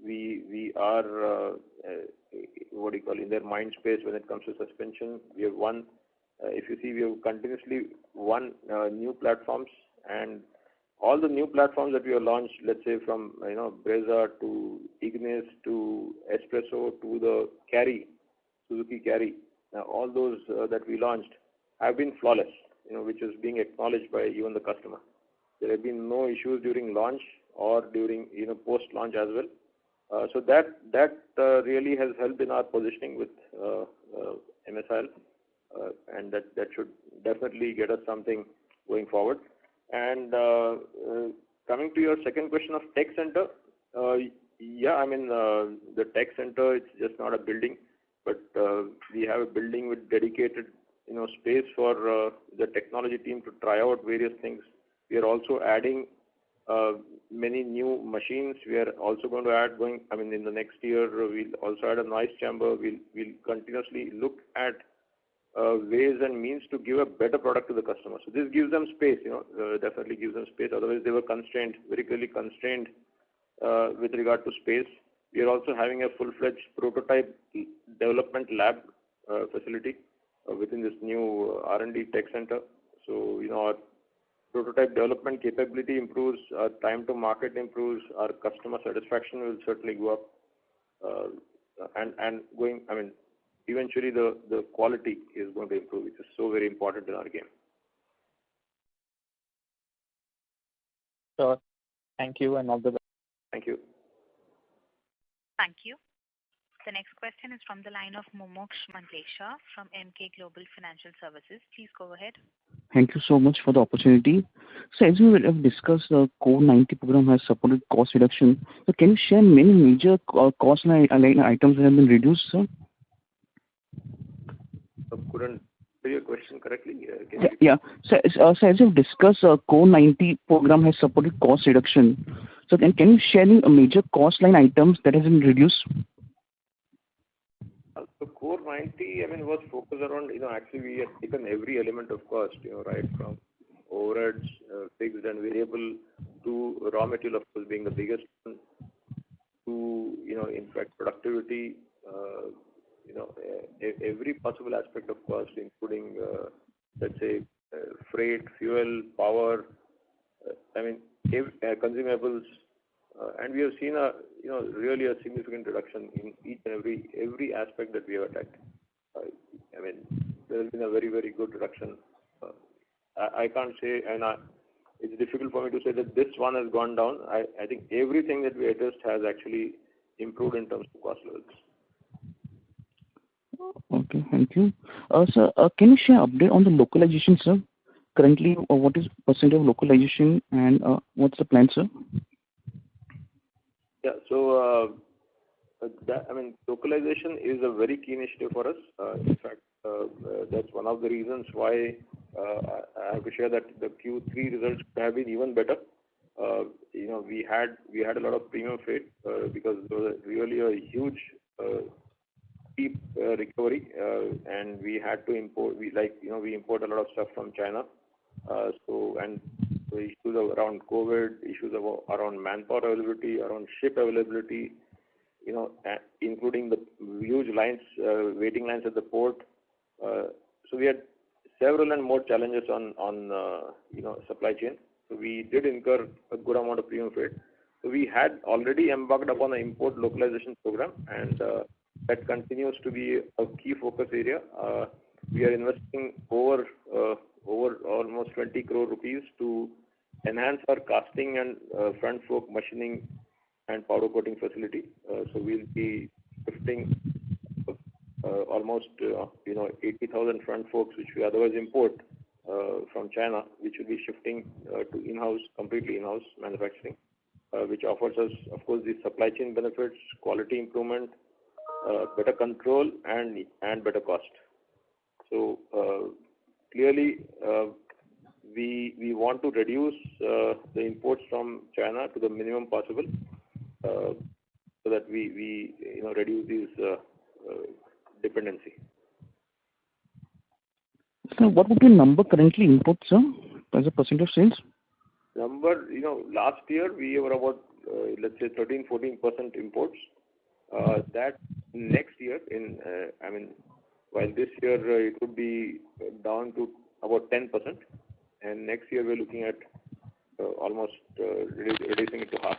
We are in their mind space when it comes to suspension. We have won. If you see, we have continuously won new platforms, and all the new platforms that we have launched, let's say from Brezza to Ignis to Espresso to the Carry, Suzuki Carry, all those that we launched have been flawless, which is being acknowledged by even the customer. There have been no issues during launch or during post-launch as well. So that really has helped in our positioning with MSIL, and that should definitely get us something going forward. And coming to your second question of tech center, the tech center, it's just not a building, but we have a building with dedicated space for the technology team to try out various things. We are also adding many new machines. We are also going to add in the next year, we'll also add a noise chamber. We'll continuously look at ways and means to give a better product to the customer. So this gives them space, definitely gives them space. Otherwise, they were constrained, very clearly constrained with regard to space. We are also having a full-fledged prototype development lab facility within this new R&D tech center. So, our prototype development capability improves, our time to market improves, our customer satisfaction will certainly go up, eventually the quality is going to improve, which is so very important in our game. Sure. Thank you and all the best. Thank you. Thank you. The next question is from the line of Mumuksh Mandlesha from Emkay Global Financial Services. Please go ahead. Thank you so much for the opportunity. So as we have discussed, the Core 90 program has supported cost reduction. So can you share many major cost line items that have been reduced, sir? I couldn't hear your question correctly. So as you've discussed, Core 90 program has supported cost reduction. So can you share major cost line items that have been reduced? So Core 90, was focused around, actually we have taken every element of cost, right from overheads, fixed and variable, to raw material, of course, being the biggest one, to, in fact, productivity, every possible aspect of cost, including, let's say, freight, fuel, power, consumables, and we have seen really a significant reduction in each and every aspect that we have attacked. There has been a very, very good reduction. I can't say, and it's difficult for me to say that this one has gone down. I think everything that we addressed has actually improved in terms of cost levels. Okay, thank you. Sir, can you share update on the localization, sir? Currently, what is percent of localization and what's the plan, sir? Yeah, so localization is a very key initiative for us. In fact, that's one of the reasons why I have to share that the Q3 results have been even better. We had a lot of premium freight because there was really a huge steep recovery, and we had to import. We import a lot of stuff from China. So issues around COVID, issues around manpower availability, around ship availability, including the huge lines, waiting lines at the port. So we had several and more challenges on supply chain. So we did incur a good amount of premium freight. So we had already embarked upon an import localization program, and that continues to be a key focus area. We are investing over almost 20 crore rupees to enhance our casting and front fork machining and powder coating facility. So we'll be shifting almost 80,000 front forks, which we otherwise import from China, which will be shifting to in-house, completely in-house manufacturing, which offers us, of course, the supply chain benefits, quality improvement, better control, and better cost. So clearly, we want to reduce the imports from China to the minimum possible, so that we reduce this dependency. So what would be the number currently import, sir, as a percent of sales? Number, last year we were about, let's say 13-14% imports. That next year, while this year it would be down to about 10%, and next year we're looking at almost reducing it to half.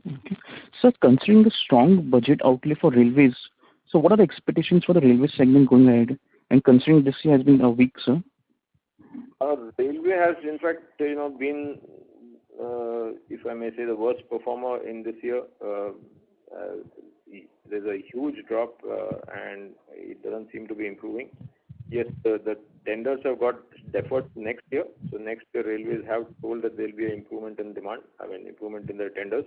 Okay. Sir, considering the strong budget outlay for railways, so what are the expectations for the railway segment going ahead? And considering this year has been a weak, sir? Railway has, in fact, been, if I may say, the worst performer in this year. There's a huge drop, and it doesn't seem to be improving. Yes, the tenders have got deferred next year. So next year, railways have told that there will be an improvement in demand, improvement in their tenders.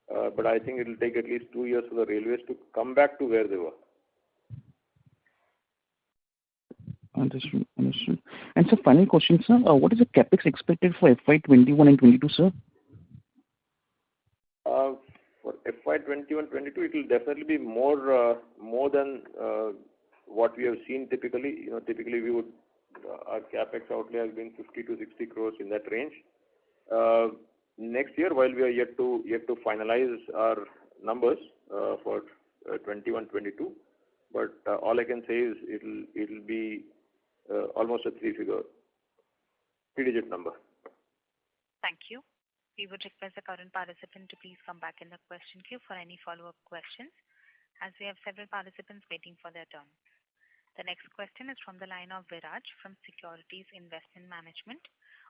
But I think it will take at least 2 years for the railways to come back to where they were. Understood. And sir, final question, sir. What is the capex expected for FY21 and 22, sir? For FY21-22, it will definitely be more than what we have seen typically. Typically our capex outlay has been 50 to 60 crores in that range. Next year, while we are yet to finalize our numbers for 21-22, but all I can say is it'll be almost a three-digit number. Thank you. We would request the current participant to please come back in the question queue for any follow-up questions, as we have several participants waiting for their turn. The next question is from the line of Viraj from Securities Investment Management.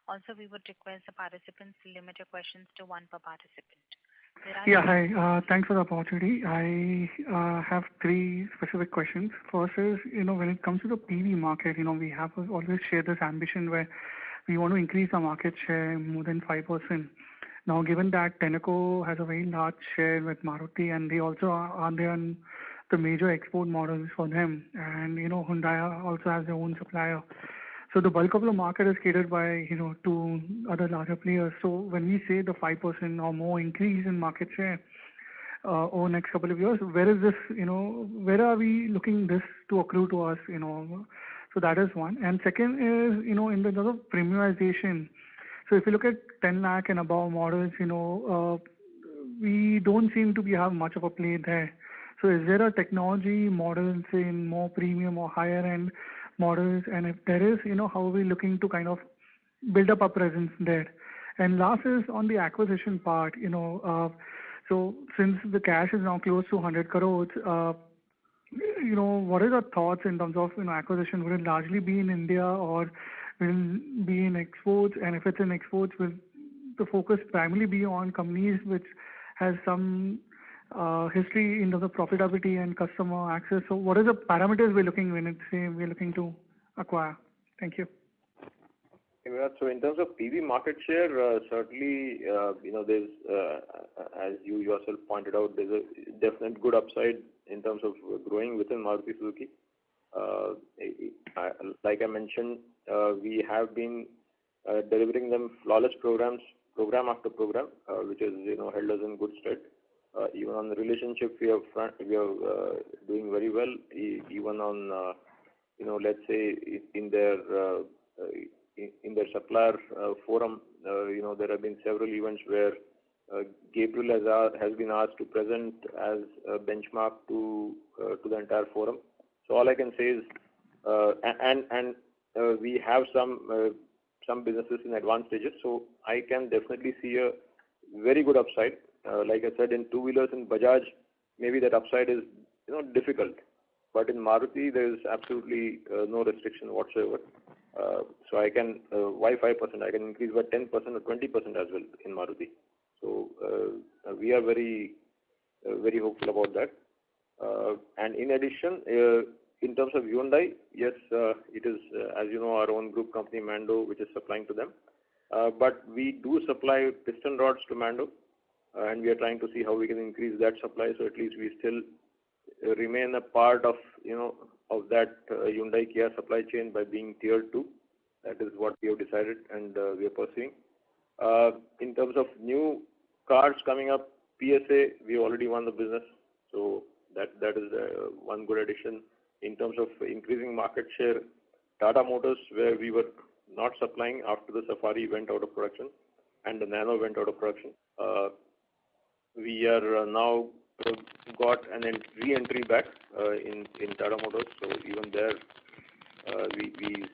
Also, we would request the participants to limit your questions to one per participant. Viraj, yeah, hi. Thanks for the opportunity. I have three specific questions. First is, when it comes to the PV market, we have always shared this ambition where we want to increase our market share more than 5%. Now, given that Tenneco has a very large share with Maruti, and they also are there on the major export models for them, and Hyundai also has their own supplier. So the bulk of the market is catered by two other larger players. So when we say the 5% or more increase in market share over the next couple of years, where is this? Where are we looking this to accrue to us? So that is one. And second is in the terms of premiumization. So if you look at 10 lakh and above models, we don't seem to have much of a play there. So is there a technology models in more premium or higher end models? And if there is, how are we looking to kind of build up our presence there? And last is on the acquisition part, so since the cash is now close to 100 crores, what are the thoughts in terms of acquisition? Will it largely be in India or will it be in exports? And if it's in exports, will the focus primarily be on companies which has some history in terms of profitability and customer access? So what are the parameters we're looking when we're looking to acquire? Thank you. So in terms of PV market share, certainly, there's, as you yourself pointed out, there's a definite good upside in terms of growing within Maruti Suzuki. Like I mentioned, we have been delivering them flawless program after program, which is held us in good stead. Even on the relationship, we are doing very well. Even on let's say in their supplier forum, there have been several events where Gabriel has been asked to present as a benchmark to the entire forum. So all I can say is, we have some businesses in advanced stages. So I can definitely see a very good upside. Like I said, in two-wheelers in Bajaj, maybe that upside is difficult. But in Maruti, there is absolutely no restriction whatsoever. So I can, why 5%? I can increase by 10% or 20% as well in Maruti. So we are very, very hopeful about that. And in addition, in terms of Hyundai, yes, it is, as you know, our own group company, Mando, which is supplying to them. But we do supply piston rods to Mando, and we are trying to see how we can increase that supply. So at least we still remain a part of, of that Hyundai Kia supply chain by being tier 2. That is what we have decided, and we are pursuing. In terms of new cars coming up, PSA, we already won the business. So that is one good addition. In terms of increasing market share, Tata Motors, where we were not supplying after the Safari went out of production and the Nano went out of production, we are now got an re-entry back in Tata Motors. So even there, we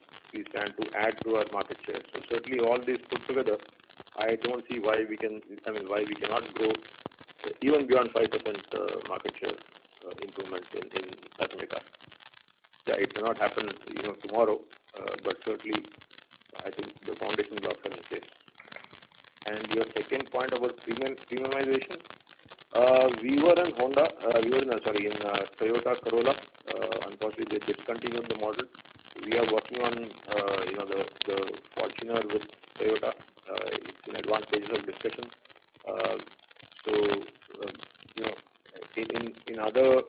stand to add to our market share. So certainly all these put together, I don't see why we cannot grow even beyond 5% market share improvement in passenger car. Yeah, it may not happen, tomorrow, but certainly I think the foundation blocks are in place. And your second point about premiumization, we were in Toyota Corolla. Unfortunately, they discontinued the model. We are working on, the Fortuner with Toyota. It's in advanced stages of discussion. In other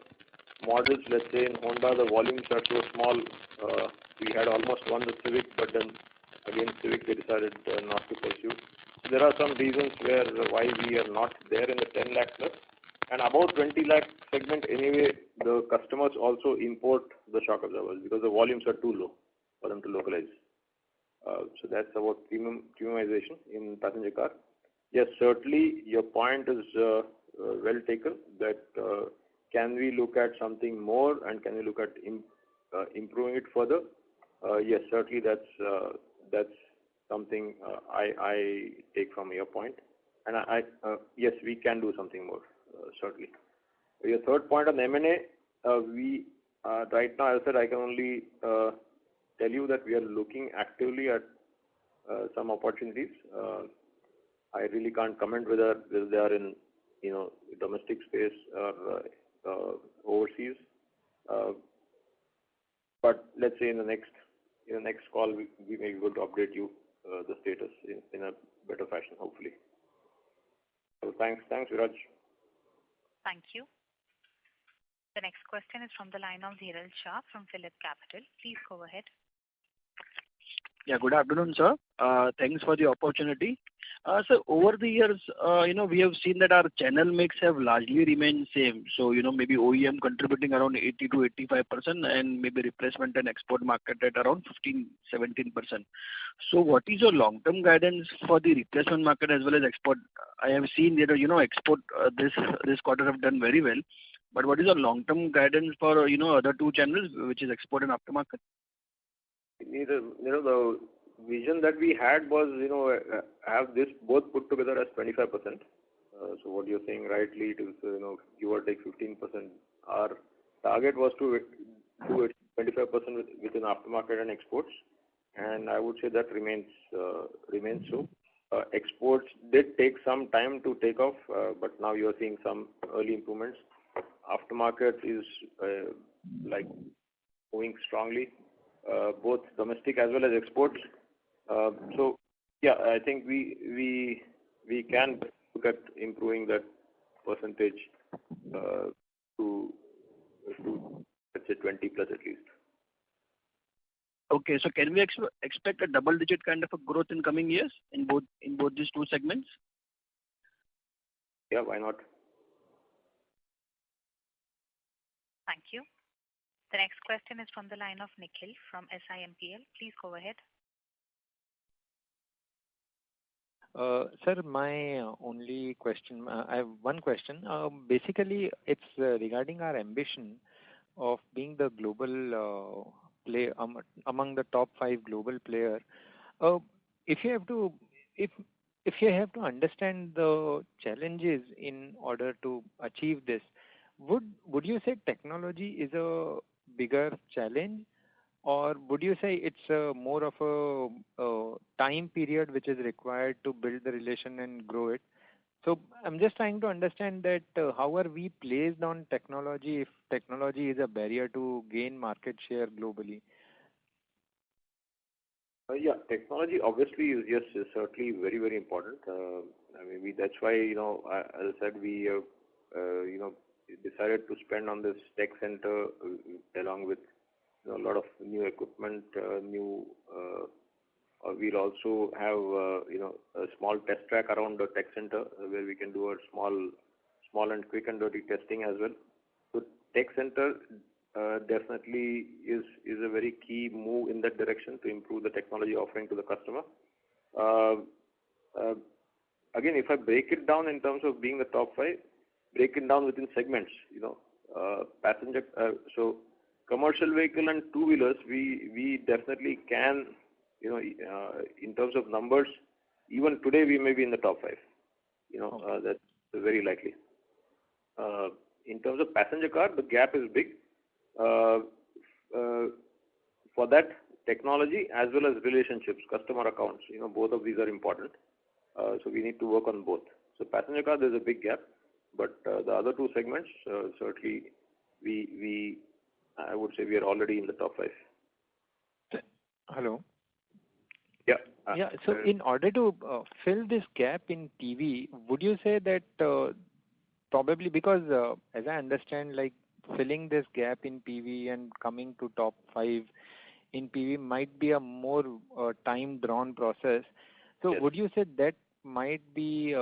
models, let's say in Honda, the volumes are so small. We had almost won the Civic, but then again Civic they decided not to pursue. So there are some reasons why we are not there in the 10 lakh plus. And about 20 lakh segment anyway, the customers also import the shock absorbers because the volumes are too low for them to localize. So that's about premiumization in passenger car. Yes, certainly your point is well taken that can we look at something more and can we look at improving it further? Yes, certainly that's something I take from your point. And yes, we can do something more, certainly. Your third point on M&A, we right now, as I said, I can only tell you that we are looking actively at some opportunities. I really can't comment whether they are in domestic space or overseas. But let's say in the next call we may be able to update you the status in a better fashion, hopefully. So thanks, Viraj. Thank you. The next question is from the line of Dhiral Shah from Phillip Capital. Please go ahead. Yeah, good afternoon, sir. Thanks for the opportunity. So over the years, we have seen that our channel mix have largely remained same. So, maybe OEM contributing around 80 to 85% and maybe replacement and export market at around 15-17%. So what is your long-term guidance for the replacement market as well as export? I have seen that, export this quarter have done very well. But what is your long-term guidance for, other two channels, which is export and aftermarket? The vision that we had was, have this both put together as 25%. So what you're saying rightly, it is, give or take 15%. Our target was to do it 25% within aftermarket and exports, and I would say that remains so. Exports did take some time to take off, but now you are seeing some early improvements. Aftermarket is moving strongly, both domestic as well as exports. So yeah, I think we can look at improving that percentage to let's say 20 plus at least. Okay, so can we expect a double-digit kind of a growth in coming years in both these two segments? Yeah, why not? Thank you. The next question is from the line of Nikhil from SIMPL. Please go ahead. Sir, my only question, I have one question. Basically, it's regarding our ambition of being the global play among the top 5 global player. If you have to understand the challenges in order to achieve this, would you say technology is a bigger challenge, or would you say it's more of a time period which is required to build the relation and grow it? So I'm just trying to understand that how are we placed on technology if technology is a barrier to gain market share globally? Yeah, technology obviously is certainly very, very important. That's why, as I said, we have, decided to spend on this tech center along with a lot of new equipment, we'll also have, a small test track around the tech center where we can do a small and quick and dirty testing as well. So tech center definitely is a very key move in that direction to improve the technology offering to the customer. Again, if I break it down in terms of being the top 5, break it down within segments, passenger. So commercial vehicle and two-wheelers, we definitely can, in terms of numbers, even today we may be in the top 5. That's very likely. In terms of passenger car, the gap is big. For that, technology as well as relationships, customer accounts, both of these are important. So we need to work on both. So passenger car, there's a big gap, but the other two segments, certainly I would say we are already in the top 5. Hello. Yeah. So in order to fill this gap in PV, would you say that probably because as I understand, like filling this gap in PV and coming to top 5 in PV might be a more time-drawn process. So yes. Would you say that might be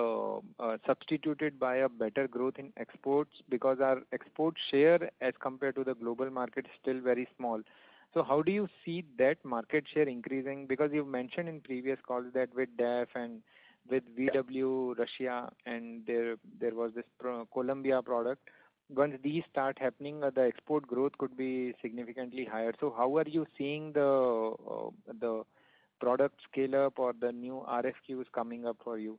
substituted by a better growth in exports, because our export share as compared to the global market is still very small. So how do you see that market share increasing? Because you've mentioned in previous calls that with DAF and with VW Russia and there was this Colombia product, once these start happening, the export growth could be significantly higher. So how are you seeing the product scale up or the new RFQs coming up for you?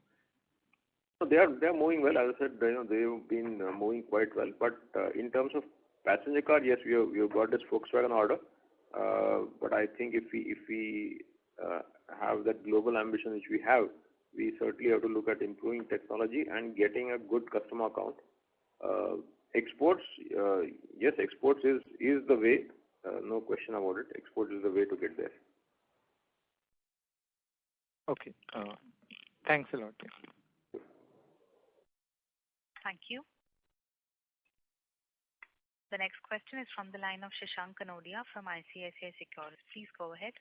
So they are moving well. As I said, they've been moving quite well. But in terms of passenger car, yes, we have got this Volkswagen order. But I think if we have that global ambition which we have, we certainly have to look at improving technology and getting a good customer account. Exports, yes, exports is the way, no question about it. Exports is the way to get there. Okay. Thanks a lot. Thank you. The next question is from the line of Shashank Kanodia from ICICI Securities. Please go ahead.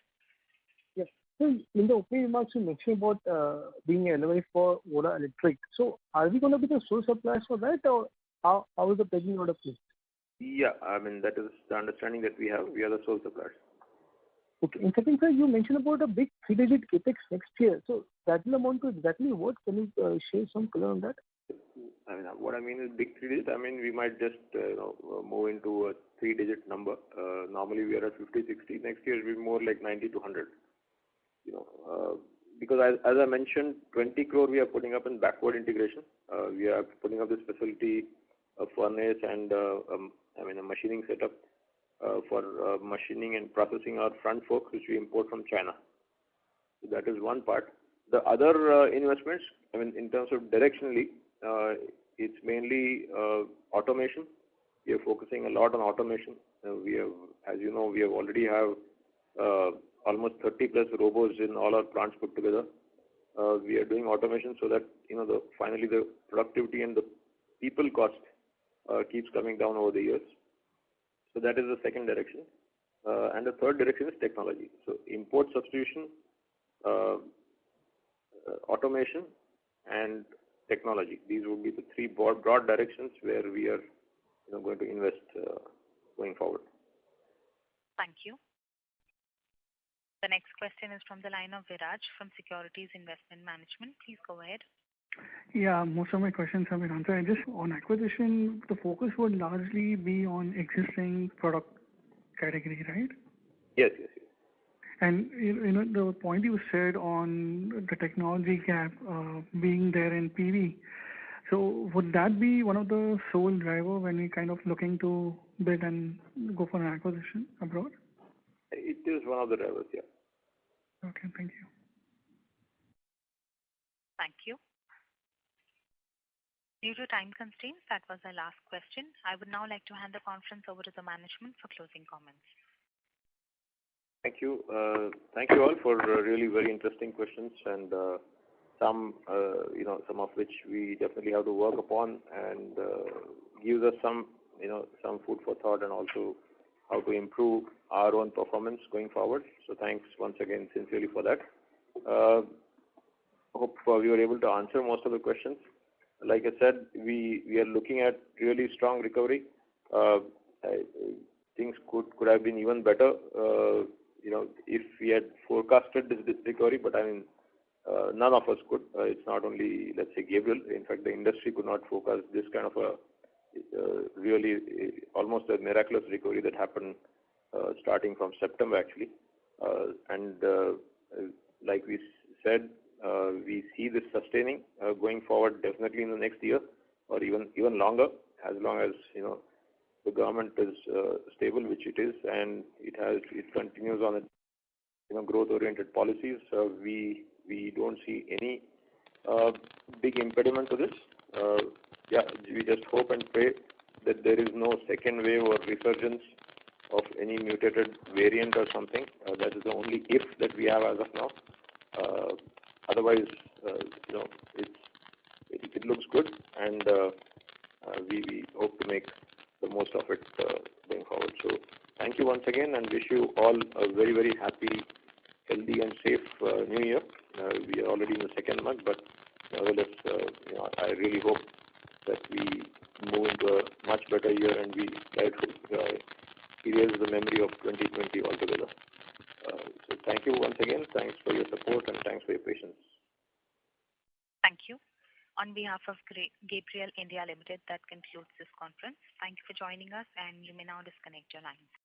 Yes. So in the opening remarks, you mentioned about being an LOI for Ola Electric. So are we going to be the sole suppliers for that, or how is the pecking order placed? Yeah, I mean, that is the understanding that we have. We are the sole suppliers. Okay. And second, sir, you mentioned about a big 3-digit capex next year. So that will amount to exactly what? Can you share some color on that? I mean, what I mean is big 3-digit. I mean, we might just move into a 3-digit number. Normally we are at 50, 60. Next year it will be more like 90 to 100. Because as I mentioned, 20 crore we are putting up in backward integration. We are putting up this facility, a furnace and a machining setup for machining and processing our front forks, which we import from China. So that is one part. The other investments, I mean, in terms of directionally, it's mainly automation. We are focusing a lot on automation. We have, as you know, we have already have almost 30 plus robots in all our plants put together. We are doing automation so that finally the productivity and the people cost keeps coming down over the years. So that is the second direction. And the third direction is technology. So import substitution, automation, and technology. These would be the three broad directions where we are going to invest going forward. Thank you. The next question is from the line of Viraj from Securities Investment Management. Please go ahead. Yeah, most of my questions have been answered. Just on acquisition, the focus would largely be on existing product category, right? Yes. And the point you said on the technology gap being there in PV, so would that be one of the sole driver when we kind of looking to bid and go for an acquisition abroad? It is one of the drivers, yeah. Okay, thank you. Thank you. Due to time constraints, that was our last question. I would now like to hand the conference over to the management for closing comments. Thank you. Thank you all for really very interesting questions and some of which we definitely have to work upon and gives us some food for thought and also how to improve our own performance going forward. So thanks once again sincerely for that. Hope we were able to answer most of the questions. Like I said, we are looking at really strong recovery. Things could have been even better, if we had forecasted this recovery. But I mean, none of us could. It's not only, let's say, Gabriel. In fact, the industry could not forecast this kind of a really almost a miraculous recovery that happened starting from September actually. Like we said, we see this sustaining going forward definitely in the next year or even longer, as long as the government is stable, which it is, and it continues on its growth-oriented policies. We don't see any big impediment to this. We just hope and pray that there is no second wave or resurgence of any mutated variant or something. That is the only if that we have as of now. Otherwise, it looks good, and we hope to make the most of it going forward. So thank you once again, and wish you all a very, very happy, healthy and safe New Year. We are already in the second month, but nevertheless, I really hope that we move into a much better year and we try to erase the memory of 2020 altogether. So thank you once again. Thanks for your support and thanks for your patience. Thank you. On behalf of Gabriel India Limited, that concludes this conference. Thank you for joining us, and you may now disconnect your lines.